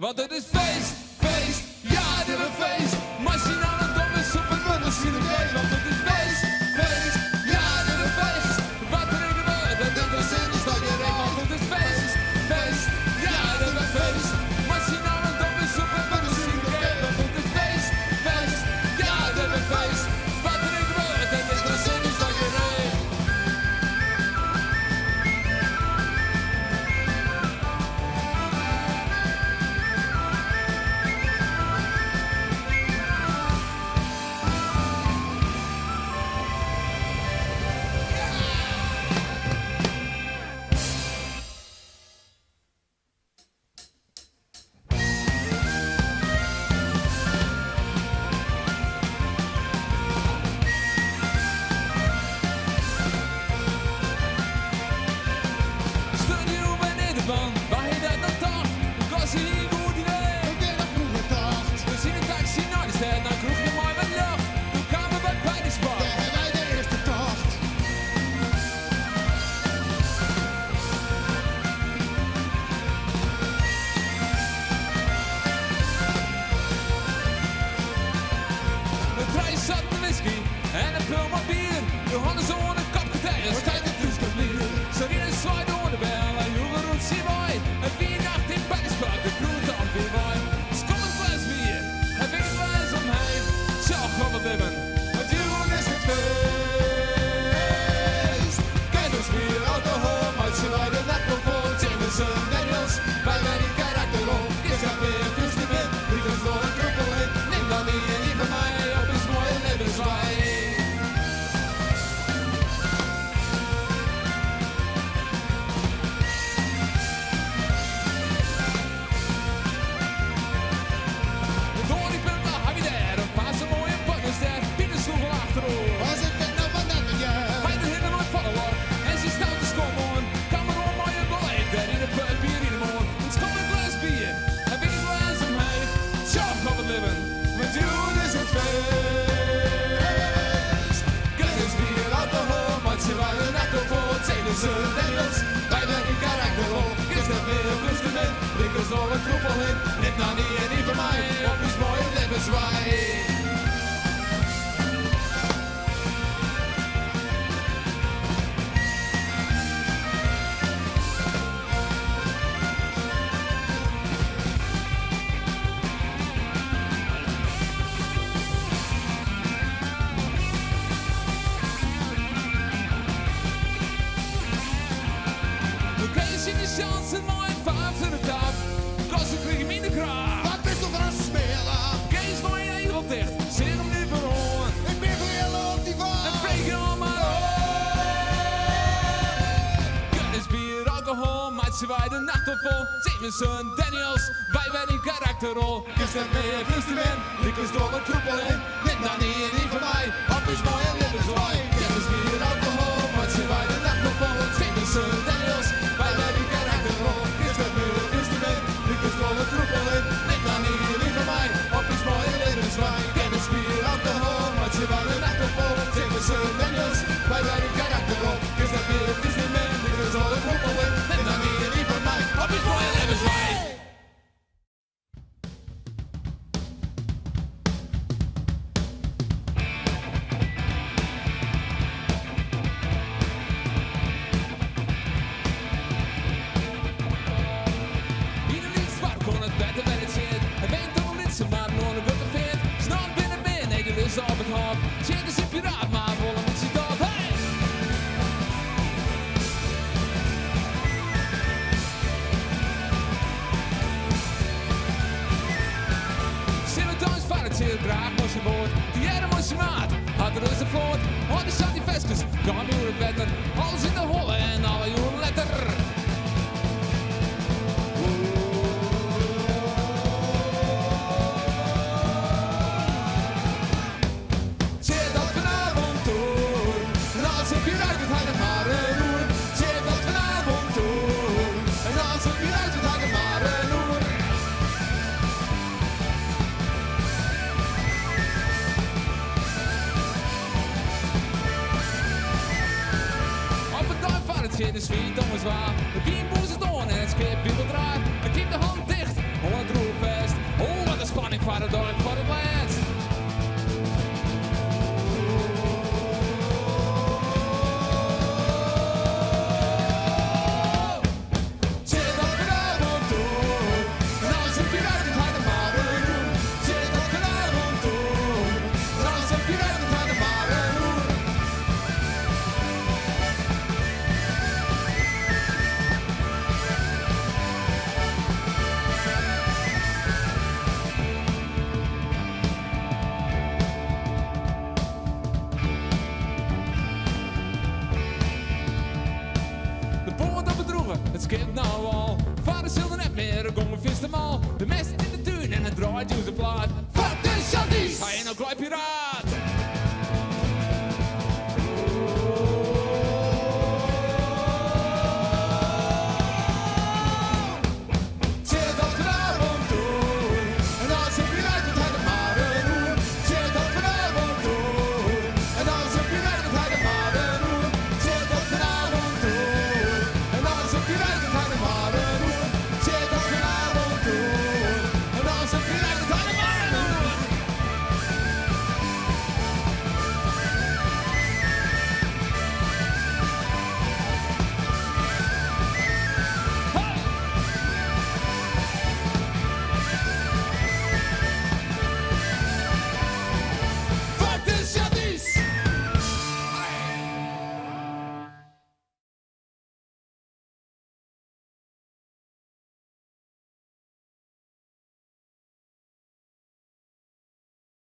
Want het is feest, feest, ja het is een feest. Machinaal en dom is op een machine geest. Want het is feest, feest, ja het is een feest. Wat drinken we, dat doet de zin is dat je denkt. Want het is feest, feest, ja het is een feest. Machinaal en dom is op een machine geest. Want het is feest, feest, ja het is een feest. Wat drinken we, dat doet de zin is dat je denkt. Waar heet dat nou toch? Kost je niet goed idee? Ik ben nog vroeger dacht. We zien een taxi naar de stad, dan kroeg je mooi wat lucht. Toen kwamen we bij de sport. Daar hebben wij de eerste tocht. Een trein zat met whisky en een pil met bier. De handen zo aan een kop getijden. Wat tijd het dus nog meer. Sarine zwaait door de bel en jongen roept zie mooi. En wie nacht in bij de sport, de kroeg dan weer mooi. Skom een glas bier, en weet je waar is omheen. Zo, gaan we bibben. Het jongen is het feest. Kijk ons weer alcohol, maar ze rijden net nog voor. Jameson, Daniels, wij zijn die karakterrol. Is dat weer dus de win, die komt voor een kruppel in. Neem dan die en die van mij op eens mooie levenswij. Door die punten heb je daar een paar zo mooie pottenster. Pieter sloeg al achterover. Als ik ben nou wat net met je. Bij de hinder wordt vallen wordt en ze stout de skommen. Kan maar door mooie beleid, daar in de put bier in de mond. Het komt een glas bier, en weet je waar is omheen. Zo, gaan we leven. Met jongen is het feest. Kijk eens bier, alcohol, maar ze rijden net nog voor. Jameson, Daniels, wij zijn die karakterrol. Is dat weer plus de win, die komt door een kruppel in. Neem dan die en die van mij op eens mooie levenswij. Oké, zie de chance en mooi vaart voor de tap. Kosten kreeg je minder kracht. Wat is toch een spelen? Kees mooi heel dicht, zit hem nu verhoorn. Ik ben voor jullie op die van. En vreeg je allemaal Kennis, bier, alcohol, maat ze wij de nacht op vol. Jameson, Daniels, wij werden in karakterrol. Is dat meer plus de win? Ik is door een kruppel in. Neem dan die en die van mij op eens mooie levenswij. Kennis, bier, alcohol, maar ze wij de nacht op vol. Jameson, Daniels, wij werden in karakterrol. Is dat meer plus de win? Ik is door een kruppel in. Neem dan die en die van mij op eens mooie levenswij. Kennis, bier, alcohol, maar ze wij de nacht op vol. Jameson, Daniels, wij werden in karakterrol. Is dat meer plus de win? Ik is door een kruppel in. Neem dan die en die van mij op eens mooie levenswij. Ieder lied zwart kon het beter wel het zit. Hij weet toch niet zo maar nog een witte vet. Snel binnen binnen, nee, die lust op het hop. Zit is een piraat, maar wollen met z'n top. Hey! Simmertoons van het zit, draag moest je boord. Die ere moest je maat, had er dus een vloot. Oh, die zat die vestjes, kwam je het wetter. Alles in de holle en alle joren letter. Zit dat vanavond door, en als ik je uit het hangen maar een roer. Zit dat vanavond door, en als ik je uit het hangen maar een roer. Op het dag De mest in de tuin en het draait ons applaat.